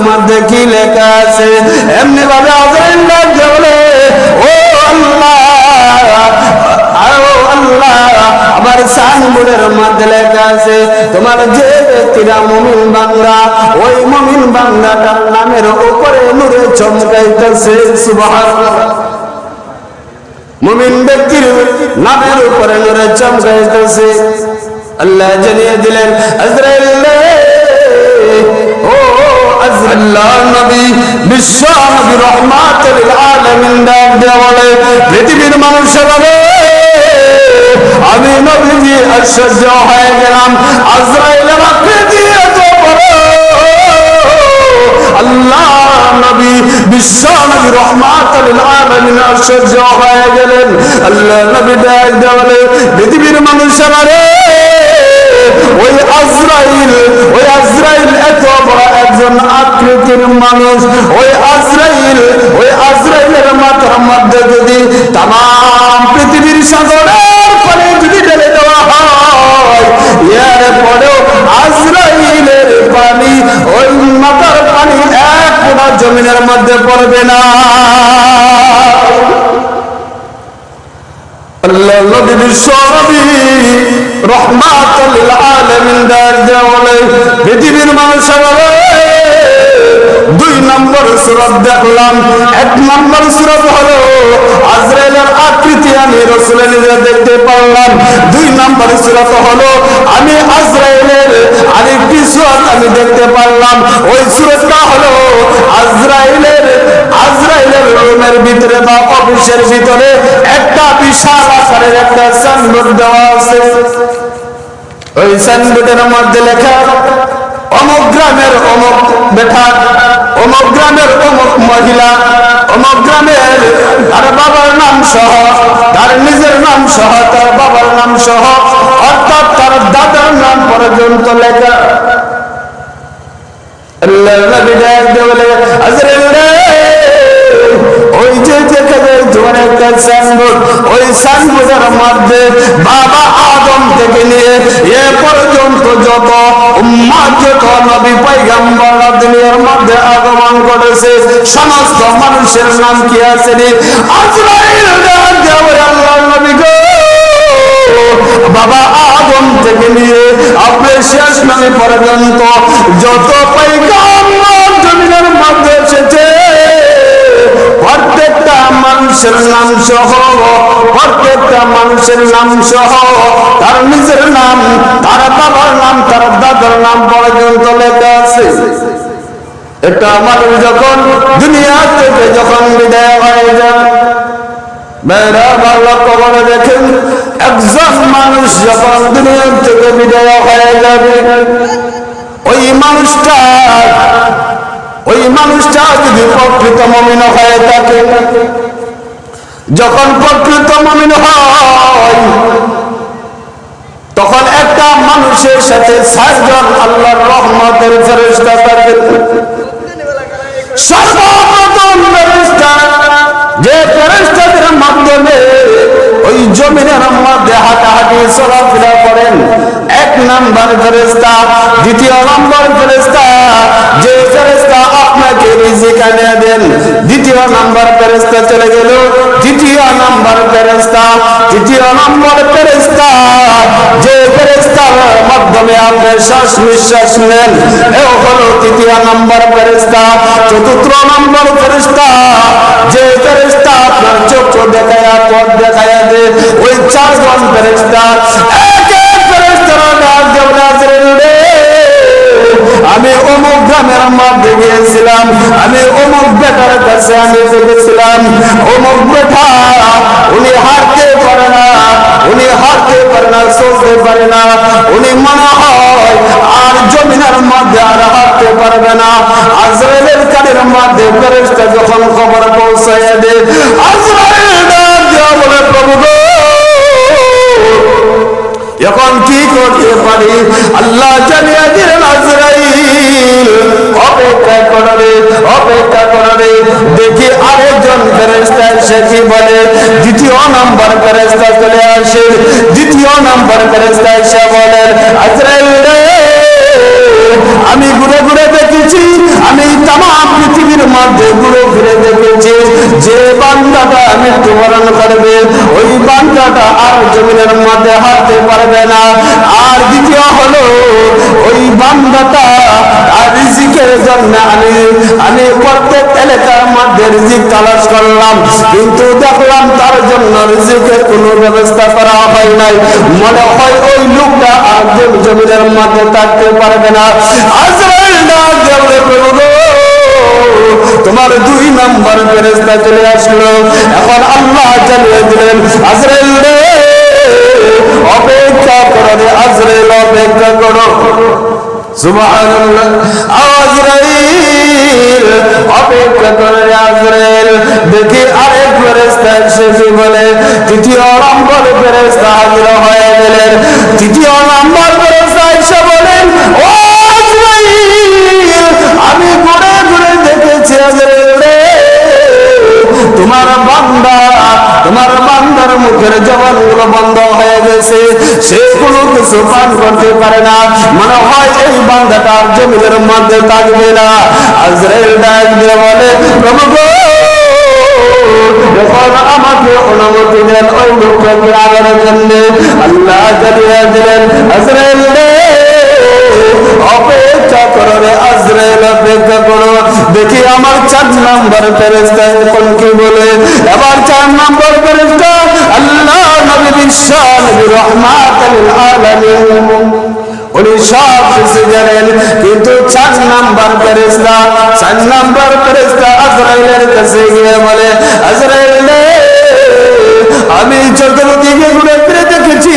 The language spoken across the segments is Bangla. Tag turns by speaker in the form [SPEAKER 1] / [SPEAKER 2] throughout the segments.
[SPEAKER 1] মধ্যে কি লেখা আছে? এমনি ভাবে আজরাইল ডাক দিয়ে বলে, ও আল্লাহ, আমার সাইনবোর্ডের মধ্যে লেখা আছে তোমার যে ব্যক্তিরা মুমিন বান্দা, ওই মুমিন বান্দাটার নামের উপরে নূরে চমকাইতেছে। সুবহানাল্লাহ। মুমিন ব্যক্তির নামের উপরে নূরে চমকাইতেছে। আল্লাহ জানিয়ে দিলেন, আজরাইল ও আল্লাহ নবী, বিশ্ব নবী রহমাতুল লিল আলামিন ডাক দিয়ে বলে, পৃথিবীর মানুষেরা আমি নবীজি আশ্চর্য হয়ে গেলাম, আজরাইলের আকৃতি এত বড়। আল্লাহ নবী বিশ্ব নবী রহমাতুল লিল আলামিন আশ্চর্য হয়ে গেলেন। আল্লাহ নবী ডাক দিয়ে বলে, পৃথিবীর মানুষেরা রে, ওই আজরাইল এত বড় একজন আকৃতির মানুষ। ওই আজরাইলের মাথার মধ্যে যদি তামাম পৃথিবীর সাগরের পানি যদি ঢেলে দেওয়া হয়, এর পরেও আজরাইলের পানি, ওই মাথার পানি এক ফোঁটা জমিনের মধ্যে পড়বে না। আল্লাহ নবী বিশ্ব নবী রহমাতুল লিল আলামিন ডাক দিয়ে বলে, পৃথিবীর মানুষেরা দুই নম্বর সূরা দেখলাম। এক নম্বর সূরা হলো আজরাইলের আকৃতি আমি রাসূল নিজে দেখতে পারলাম। দুই নম্বর সূরা হলো আমি আজরাইলের আরেকটি সূরা আমি দেখতে পারলাম। ওই সূরাটা হলো আজরাইলের রুমের ভিতরে বা অফিসের ভিতরে একটা বিশাল আকারের একটা সাইনবোর্ড দেওয়া আছে। ওই সাইনবোর্ডের মধ্যে লেখা, অমুক গ্রামের অমুক বেটা, অমুক গ্রামের অমুক মহিলা, অমুক গ্রামের তার বাবার নাম সহ, তার নিজের নাম সহ, তার বাবার নাম সহ, অর্থাৎ তার দাদার নাম পর্যন্ত লেখা। আল্লাহ নবী ডাক দিয়ে বলে, আজরাইল ওই যে দেখে তোমার একটা সাইনবোর্ড, ওই সাইনবোর্ডের মধ্যে বাবা আদম থেকে নিয়ে এ পর্যন্ত যত উম্মত, যত নবী পয়গম্বর দুনিয়ার মধ্যে আগমন করেছে, সমস্ত মানুষের নাম কি আছে? আজরাইল ডাক দিয়ে বলে, আল্লাহর নবী গো, বাবা আদম থেকে নিয়ে আপনার শেষ নবী পর্যন্ত যত পয়গম্বর দুনিয়ার মধ্যে এসেছে, প্রত্যেকটা মানুষের নাম সহ, প্রত্যেকটা মানুষের নাম সহ, তার নিজের নাম, তার বাবার নাম, তার দাদার নাম পর্যন্ত লেখা আছে। একটা মানুষ যখন দুনিয়া থেকে যখন বিদায় হয়ে যায়, মেয়েরা ভালো খবরে দেখেন, একজন মানুষ যখন দুনিয়া থেকে বিদায় হয়ে যাবে, ওই মানুষটা যদি প্রকৃত মুমিন হয়ে থাকে, যখন প্রকৃত মুমিন হয়, তখন একটা মানুষের সাথে ৬০ জন আল্লাহর রহমতের ফেরেশতা থাকে। সর্বপ্রথম ফেরেশতা, যে ফেরেশতাদের মাধ্যমে ওই জমিনের মধ্যে হাঁটাহাঁটি চলাফেরা করেন, এক নাম্বার ফেরেশতা। দ্বিতীয় নম্বর ফেরেশতা, যে ফেরেশতা আপনাকে রিজিক এনে দেন। দ্বিতীয় নাম্বার ফেরেশতা চলে গেল, দ্বিতীয় নাম্বার ফেরেশতা। তৃতীয় নম্বর ফেরেশতা, যে ফেরেশতার মাধ্যমে আপনি শ্বাস নিঃশ্বাস নেন, এ হলো তৃতীয় নম্বর ফেরেশতা। চতুর্থ নম্বর ফেরেশতা, যে ফেরেশতা আপনার চক্ষু দেখায়া, পথ দেখায়া দে, ওই ৪ জন ফেরেশতা। আমি অমুক গ্রামের মধ্যে গিয়েছিলাম, আমি অমুক বেটার কাছে আমি দেখেছিলাম, অমুক বেটা উনি হাঁটতে পারে না, উনি হাঁটতে পারে না, চলতে পারে না, উনি মনে হয় আর জমিনের মধ্যে আর হাঁটতে পারবে না। আজরাইলের কানের মধ্যে ফেরেশতা যখন খবর পৌঁছায় দেয়, আজরাইল ডাক দিয়ে বলে, প্রভু গো, এখন কি করতে পারি? আল্লাহ জানিয়ে দিলেন, আজরাইল অপেক্ষা করবে, অপেক্ষা করবে, দেখি আরেকজন ফেরেশতা এসে কি বলে। দ্বিতীয় নম্বর ফেরেশতা চলে আসে, দ্বিতীয় নম্বর ফেরেশতা এসে বলেন, আজরাইল আমি ঘুরে ঘুরে দেখি দেখেছি, আমি তামাম পৃথিবীর মধ্যে ঘুরে ফিরে দেখেছি, যে বান্দাটা মৃত্যুবরণ করবে ওই বান্দাটা আর জমিনের মধ্যে হাঁটতে পারবে না। আর দ্বিতীয় হলো ওই বান্দাটা আর রিজিকের জন্য আমি প্রত্যেক এলাকার মধ্যে রিজিক তালাশ করলাম, কিন্তু দেখলাম তার জন্য রিজিকের কোনো ব্যবস্থা করা হয় নাই। মনে হয় ওই লোকটা আর জমিনের মধ্যে থাকতে পারবে না। আজরাইল ডাক দিয়ে বলল, তোমার 2 নম্বর ফেরেশতা চলে আসলো। এখন আল্লাহ জানিয়ে দিলেন, আজরাইল রে অপেক্ষা করো রে, আজরাইল অপেক্ষা করো। সুবহানাল্লাহ। আজরাইল অপেক্ষা করে আজরাইল। দেখি আরেক ফেরেশতা এসে বলে, 3য় নম্বর ফেরেশতা হাজির হয়ে গেলেন। 3য় নম্বর ফেরেশতা এসে বলেন, ও আজরাইল, আমি ঘুরে ঘুরে দেখেছি আজরাইল রে, তোমার বান্দার মুখের জবানগুলো বন্ধ হয়ে গেছে, সে কোনো কিছু পান করতে পারে না। মনে হয় এই বান্দাটা জমিনের মধ্যে থাকবে না। আজরাইল ডাক দিয়ে বলে, প্রভু গো, যখন আমাকে অনুমতি দেন ওই লোকটাকে আগানোর জন্য। আল্লাহ জানিয়ে দিলেন, আজরাইল রে অপেক্ষা করো রে, আজরাইল অপেক্ষা করো। দেখি আমার 4 নম্বর ফেরেশতা এখন কি বলে। এবার 4 নম্বর ফেরেশতা আল্লাহ নবী বিশ্ব নবী রাহমাতুল আলামিন, উনি সব কিছু জানেন, কিন্তু 4 নম্বর ফেরেশতা আজরাইলের কাছে গিয়ে বলে, আজরাইল রে, আমি চতুর্দিকে ঘুরে ফিরে দেখেছি,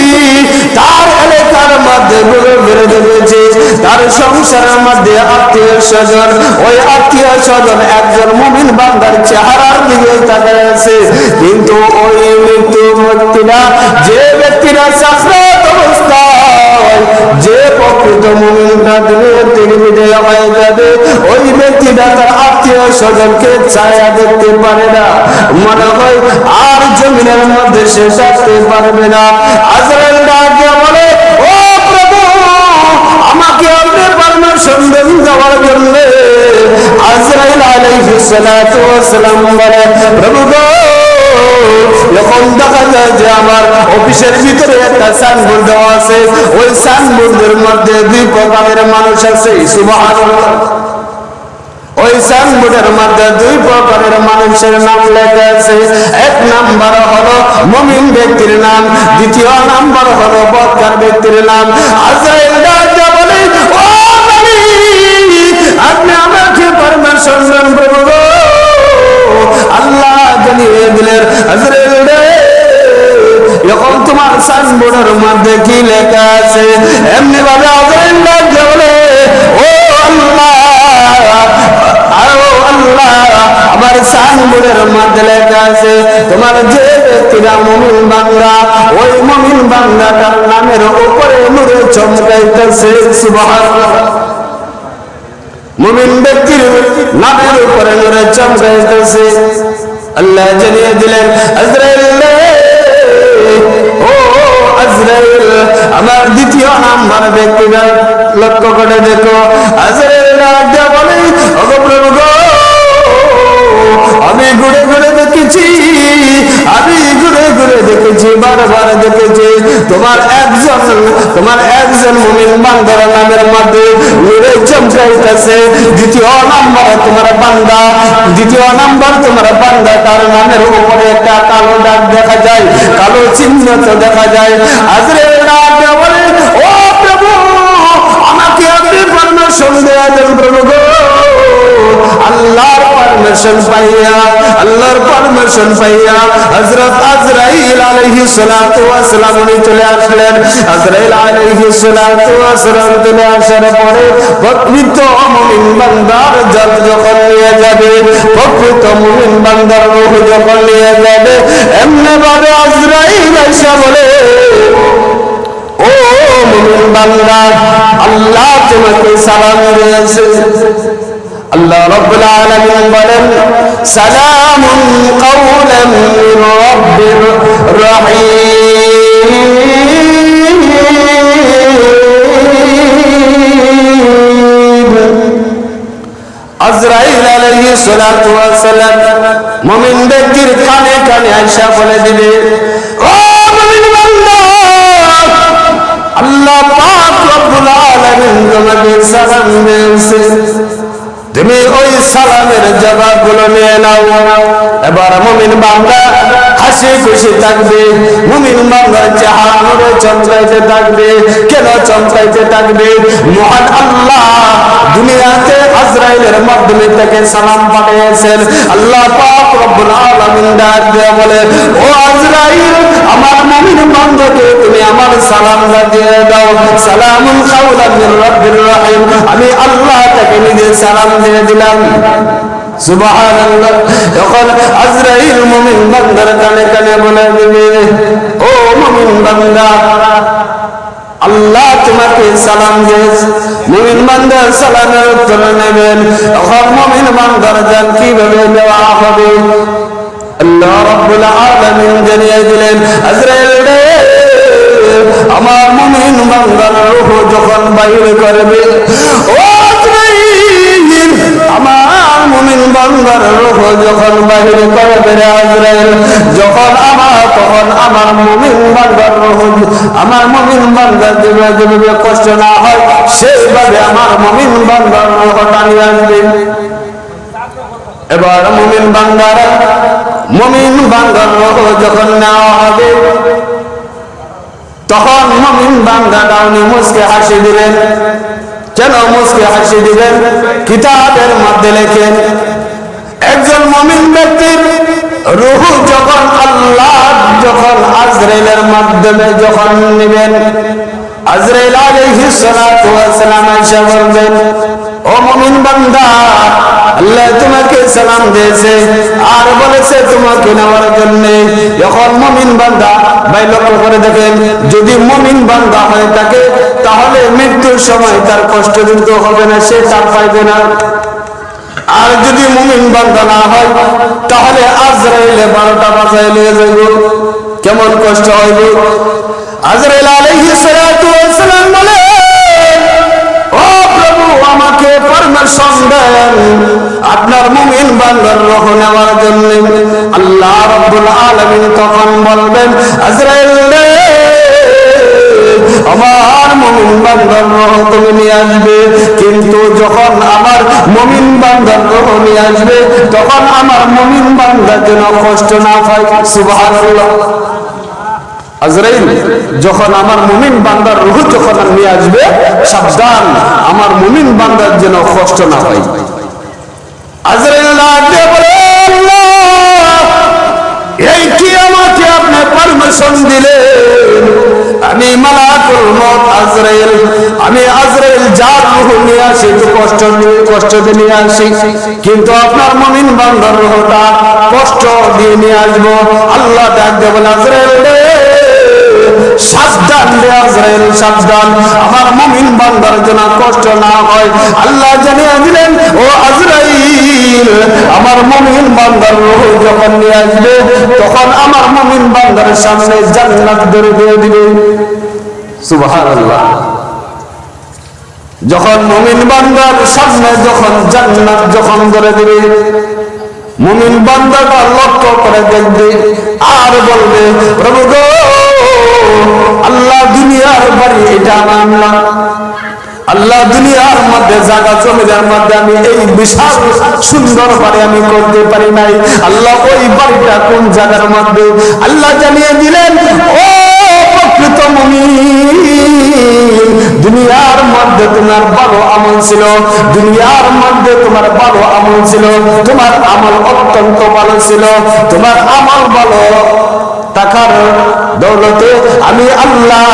[SPEAKER 1] তার এলাকার মধ্যে ঘুরে ফিরে দেখেছি, তার সংসারের মধ্যে আত্মীয় স্বজন, ওই আত্মীয় স্বজন একজন মুমিন বান্দার চেহারার দিকে তাকিয়ে আছে, কিন্তু ওই ব্যক্তিরা, যে ব্যক্তিরা সাকরাত অবস্থায়, যে প্রকৃত মুমিনটা দুনিয়া থেকে বিদায় হয়ে যাবে, ওই ব্যক্তিরা তার আত্মীয় স্বজনকে ছায়া দেখতে পারে না। মনে হয় আর জমিনের মধ্যে সে থাকতে পারবে না। আজরাইল ডাক দিয়ে বলে, ও প্রভু, আমাকে আপনি পারমিশন দেন যাওয়ার জন্য। আজরাইল আলাইহিস সালাতু ওয়াস সালাম বলে, প্রভু গো, যখন দেখা যায় যে আমার অফিসের ভিতরে একটা সাইনবোর্ড দেওয়া আছে, ওই সাইনবোর্ডের মধ্যে 2 প্রকারের মানুষ আছে। সুবহানাল্লাহ। ওই সাইনবোর্ডের মধ্যে 2 প্রকারের মানুষের নাম লেখা আছে। 1 নাম্বার হলো মুমিন ব্যক্তির নাম, 2য় নাম্বার হলো বদকার ব্যক্তির নাম। আজরাইল ডাক দিয়ে বলে, ও নবী, আপনি আমাকে পারমিশন দেন প্রভু গো। আল্লাহ জানিয়ে দিলেন, আজরাইল রে, এখন তোমার সাইনবোর্ডের মধ্যে কি লেখা আছে? এমনি ভাবে আজরাইল ডাক দিয়ে বলে, ও আল্লাহ, আমার সাইনবোর্ডের মধ্যে লেখা আছে, তোমার যে ব্যক্তিরা মুমিন বান্দা, ওই মুমিন বান্দাটার নামের উপরে নূরে চমকাইতেছে। সুবহানাল্লাহ। মুমিন ব্যক্তির নামের উপরে নূরে চমকাইতেছে। আল্লাহ জানিয়ে দিলেন, আজরাইল রে, ও আজরাইল, আমার 2য় নাম্বার ব্যক্তিরা লক্ষ্য করে দেখো। আজরাইল ডাক দিয়ে বলে, ও প্রভু গো, আমি ঘুরে ঘুরে দেখেছি, বারবার দেখেছি, তোমার একজন মুমিন বান্দার নামের মধ্যে নূরে চমকাইতেছে। 2য় নাম্বার তোমার বান্দা, তার নামের উপরে একটা কালো দাগ দেখা যায়, কালো চিহ্ন তো দেখা যায়। আজরাইল ডাক দিয়ে বলে, ও প্রভু, আমাকে আপনি পারমিশন দেয়া দেন প্রভু গো। আল্লাহর পারমিশন পাইয়া হযরত আজরাইল আলাইহিস সালাতু ওয়াস সালাম উনি চলে আসলেন। আজরাইল আলাইহিস সালাতু ওয়াস সালাম চলে আসার পরে প্রকৃত মুমিন বান্দার জান যখন নিয়ে যাবে, প্রকৃত মুমিন বান্দার রূহ যখন নিয়ে যাবে, এমনি ভাবে আজরাইল এসে বলে, ও মুমিন বান্দা, আল্লাহ তোমাকে সালাম দিয়েছে। আল্লাহ রাব্বুল আলামিন বলেন, সালামুন কাওলাম মির রাব্বির রহিম। সালাতু ওয়াস সালাম মুমিন ব্যক্তির কানে কানে আয়েশা বলে দিবে, ও মুমিন বান্দা, আল্লাহ পাক রব্বুল আলামিন তোমাকে সালাম দিয়েছে, তুমি ওই সালামের জবাবগুলো নিয়ে নাও। এবার মুমিন বান্দা হাসি খুশি থাকবে, মুমিন বান্দার চেহারা নূরে চমকাইতে থাকবে। কেন চমকাইতে থাকবে? মহান আল্লাহ দুনিয়াতে আজরাইলের মাধ্যমে তাকে সালাম পাঠিয়েছেন। আল্লাহ পাক রব্বুল আলামিন ডাক দিয়ে বলে, ও আজরাইল, আমার মুমিন বান্দাকে তুমি আমার সালামটা দিয়ে দাও। সালামুন কাওলাম মির রাব্বির রহিম। আমি আল্লাহ তাকে নিজে সালাম দিয়ে দিলাম। সুবহানাল্লাহ। যখন আজরাইল মুমিন বান্দার কানে কানে বলে দিবে, ও মুমিন বান্দা, আল্লাহ তোমাকে সালাম দিয়েছে। মুমিন বান্দা সালামের উত্তর নেবেন। তখন মুমিন বান্দার জান কিভাবে দেওয়া হবে? আল্লাহ রাব্বুল আলামিন জানিয়ে দিলেন, আজরাইল রে, আমার মুমিন বান্দার রূহ যখন বাইর করবে, ও আজরাইল, আমার মুমিন বান্দার রূহ যখন বাইর করবে রে আজরাইল, তখন আমার মুমিন বান্দার রূহ, আমার মুমিন বান্দার যেভাবে কষ্ট না হয় সেইভাবে আমার মুমিন বান্দার রূহ টানিয়ে আসবে। এবার মুমিন বান্দার রূহ যখন নেওয়া হবে, তখন মুমিন বান্দা ডাউনি মুসকে হাসি দিলেন। কেন মুসকে হাসি দিলেন? কিতাবের মধ্যে লেখেন, একজন মুমিন ব্যক্তির রূহ যখন আল্লাহ আজরাইলের মাধ্যমে যখন নেবেন, আজরাইল আলাইহিস সালাতু ওয়াস সালাম এসে বলবেন, ও মুমিন বান্দা, আল্লাহ তোমাকে সালাম দিয়েছে আর বলেছে তোমাকে নেওয়ার জন্য। যখন মুমিন বান্দা, ভাই লক্ষ্য করে দেখেন, যদি মুমিন বান্দা হয়ে থাকে তাহলে মৃত্যুর সময় তার কষ্ট কিন্তু হবে না, সে তার পাইবে না। আর যদি মুমিন বান্দা না হয় তাহলে আজরাইলে 12টা বাজায় নিয়ে যাইব, কেমন কষ্ট হইব। আজরাইল আলাইহিস সালাতু ওয়াস সালাম বলে, ও প্রভু, আমাকে পারমিশন দেন আপনার মুমিন বান্দার রূহ নেওয়ার জন্য। আল্লাহ রাব্বুল আলামিন তখন বলবেন, আজরাইল রে, আমার মুমিন বান্দার রূহ তুমি নিয়ে আসবে, কিন্তু যখন আমার মুমিন বান্দার রূহ নিয়ে আসবে তখন আমার মুমিন বান্দা যেন কষ্ট না পায়। সুবহানাল্লাহ। আজরাইল যখন আমার মুমিন বান্দার রূহ যখন নিয়ে আসবে, সাবধান, আমার মুমিন বান্দার যেন কষ্ট না হয়। আজরাইল ডাকতে বলে, আল্লাহ, এই কি আমাকে আপনি পারমিশন দিলেন? আমি মালাকুল মউত আজরাইল, আমি আজরাইল যার রূহ নিয়ে আসি তো কষ্ট দিয়ে নিয়ে আসি, কিন্তু আপনার মুমিন বান্দার রূহটা কষ্ট দিয়ে নিয়ে আসবো। আল্লাহ ডাকতে বলে, আজরাইল রে, সাবধান রে আজরাইল, সাবধান, আমার মুমিন বান্দার যেন কষ্ট না হয়। আল্লাহ জানিয়ে দিলেন, ও আজরাইল, আমার মুমিন বান্দার রূহ যখন নিয়ে আসবে তখন আমার মুমিন বান্দার সামনে জান্নাত ধরে দিয়ে দিবে। সুবহানাল্লাহ। যখন মুমিন বান্দার সামনে যখন জান্নাত যখন ধরে দিবে, মুমিন বান্দাটা লক্ষ্য করে দেখবে আর বলবে, প্রভু গো, আল্লাহ দুনিয়ার বাড়ি এটা আমার না, আল্লাহ দুনিয়ার মধ্যে জায়গা জমিদার মধ্যে আমি এই বিশাল সুন্দর বাড়ি আমি করতে পারি নাই, আল্লাহ ওই বাড়িটা কোন জায়গার মধ্যে? আল্লাহ জানিয়ে দিলেন, ও প্রকৃত মুমিন, দুনিয়ার মধ্যে তোমার ভালো আমল ছিল, দুনিয়ার মধ্যে তোমার ভালো আমল ছিল, তোমার আমল অত্যন্ত ভালো ছিল, তোমার আমল ভালো টাকার দৌলতে আমি আল্লাহ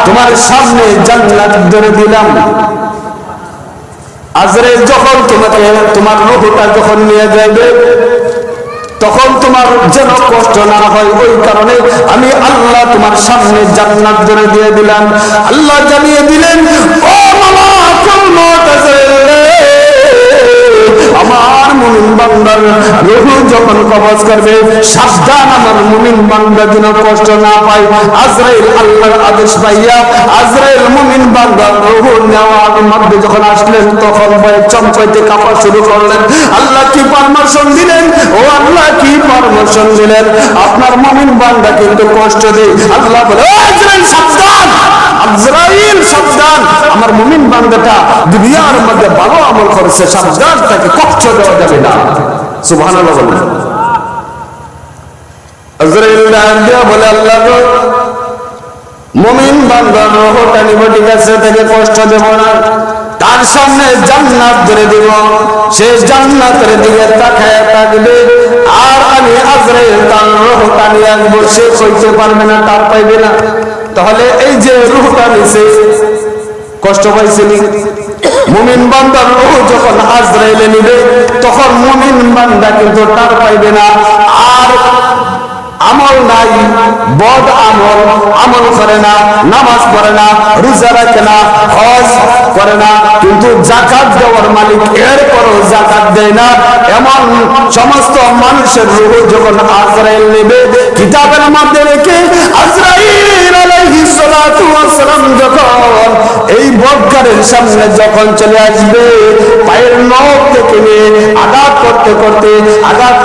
[SPEAKER 1] তোমার সামনে জান্নাত ধরে দিলাম। আজরাইল যখন তোমাকে তোমার রূহটা যখন নিয়ে যাবে তখন তোমার যেন কষ্ট না হয়, ওই কারণে আমি আল্লাহ তোমার সামনে জান্নাত ধরে দিয়ে দিলাম। আল্লাহ জানিয়ে দিলেন, ও মালাকুল মউত আজরাইল, আমার মুমিন বান্দার রূহ যখন কবজ করবে, সাবধান আমার মুমিন বান্দা যেন কষ্ট না পায়। আজরাইল আল্লাহর আদেশ পাইয়া আজরাইল মুমিন বান্দার রূহ নেওয়ার মধ্যে যখন আসলেন, তখন ভয়ে চমকাইতে কাঁপা শুরু করলেন। আল্লাহ কি পারমিশন দিলেন? ও আল্লাহ কি পারমিশন দিলেন? আপনার মুমিন বান্দা কিন্তু কষ্ট দেয়। আল্লাহ বলে, ও আজরাইল সাবধান, আজরাইল সাবধান, আমার মুমিন বান্দাটা দুনিয়ার মধ্যে ভালো আমল করেছে, সাবধান, তাকে কষ্ট দেওয়া যাবে না। সুবহানাল্লাহ বলেন। আজরাইল ডাক দিয়া বলে, আল্লাহ গো, মুমিন বান্দার রূহটা নিব, ঠিক আছে, তাকে কষ্ট দেব না, তার সামনে জান্নাত ধরে দিব, সে জান্নাতের দিকে তাকায় থাকবে, আর আমি আজরাইল তার রূহটা নিয়ে আসবো, সে কইতে পারবে না, তার পাইবে না। তাহলে এই যে রূহটা নিছে, কষ্ট পাইছিনি? মুমিন বান্দার রূহ যখন আজরাইলে নিবে, তখন মুমিন বান্দা কিন্তু তার পাইবে না। আর আমল নাই, বদ আমল, আমল করে না, নামাজ পড়ে না, রোজা রাখে না, হজ করে না, কিন্তু যাকাত দেওয়ার মালিক, এরপরও যাকাত দেয় না, এমন সমস্ত মানুষের রূহ যখন আজরাইল নেবে, কিতাবের মধ্যে রেখে আজরাইল আলাইহিস সালাতু ওয়াস সালাম যখন এই বদকারের সামনে যখন চলে আসবে, পায়ের নখ থেকে নিয়ে আঘাত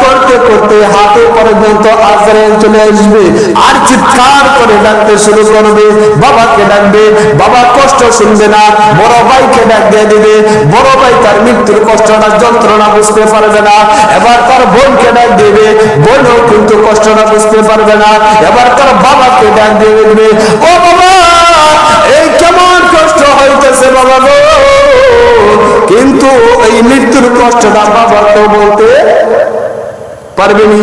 [SPEAKER 1] করতে করতে হাতে পর্যন্ত আজরাইল চলে আসবে, আর চিৎকার করে ডাকতে শুরু করবে। বাবাকে ডাকবে, বাবা কষ্ট শুনবে না, বড় ভাইকে ডাক দিয়ে দিবে, বড় ভাই তার মৃত্যুর কষ্টটা, যন্ত্রণা বুঝতে পারবে না। এবার তার বোনকে ডাক দিবে, বোনও কিন্তু কষ্টটা বুঝতে পারবে না। এবার তার বাবাকে ডাক দিয়ে দিবে, ও বাবা, এই কেমন কষ্ট হইতেছে বাবা গো, কিন্তু এই মৃত্যুর কষ্টটা বাবা তো বলতে পারবেনি।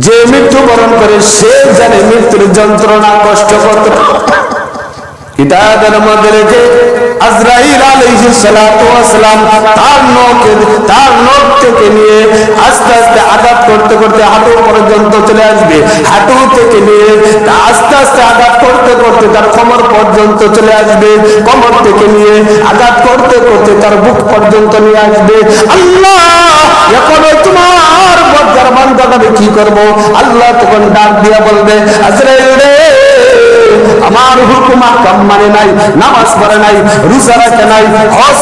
[SPEAKER 1] যে মৃত্যুবরণ করে সে জানে মৃত্যুর যন্ত্রণা, কষ্ট কত। কিতাবের মধ্যে রেখে আজরাইল আলাইহিস সালাতু ওয়াস সালাম তার নখ থেকে নিয়ে আস্তে আস্তে আঘাত করতে করতে হাঁটু পর্যন্ত চলে আসবে, হাঁটু থেকে নিয়ে আস্তে আস্তে আঘাত করতে করতে তার কোমর পর্যন্ত চলে আসবে, কোমর থেকে নিয়ে আঘাত করতে করতে তার বুক পর্যন্ত নিয়ে আসবে। আল্লাহ, এখন তোমার বদকার বান্দাকে কি করব? আল্লাহ তখন ডাক দিয়া বলবে, আজরাইল রে, আমার হুকুম আহকাম মানে নাই, নামাজ পড়ে নাই, রোজা রাখে নাই, হজ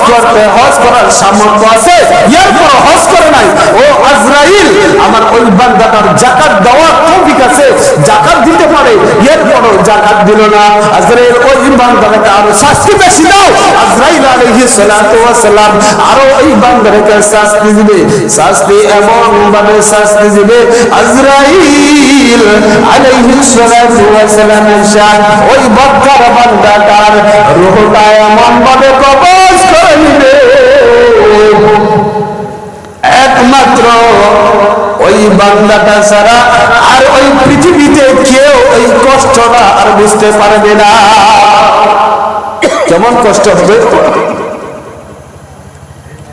[SPEAKER 1] করার সামর্থ্য আছে, এরপর হজ করে নাই, ও আজরাইল, আমার ওই বান্দাটার যাকাত দেওয়ার তৌফিক আছে, যাকাত দিতে পারে, এরপরও যাকাত দিল না। আজরাইল ওই বান্দাটাকে আরো শাস্তি বেশি দাও। আজরাইল আলাইহিস সালাতু ওয়াস সালাম আরো ওই বান্দাটাকে শাস্তি দিবে, শাস্তি এমন ভাবে শাস্তি দিবে, আজরাইল আলাইহিস সালাতু ওয়াস সালাম ওই বদকার বান্দাটার রূহটা এমন ভাবে কবজ করে নিবে, একমাত্র ওই বান্দাটা ছাড়া আর ওই পৃথিবীতে কেউ ওই কষ্টটা আর বুঝতে পারবে না। কেমন কষ্ট হবে!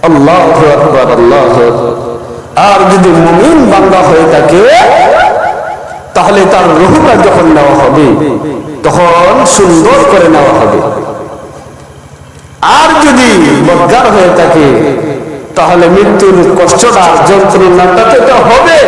[SPEAKER 1] আল্লাহু আকবার, আল্লাহু আকবার। আর যদি মুমিন বান্দা হয়ে থাকে, তাহলে তার রূহটা যখন নেওয়া হবে তখন সুন্দর করে নেওয়া হবে। আর যদি বদকার হয়ে থাকে, তাহলে মৃত্যুর কষ্টটা, যন্ত্রণাটা তো হবে।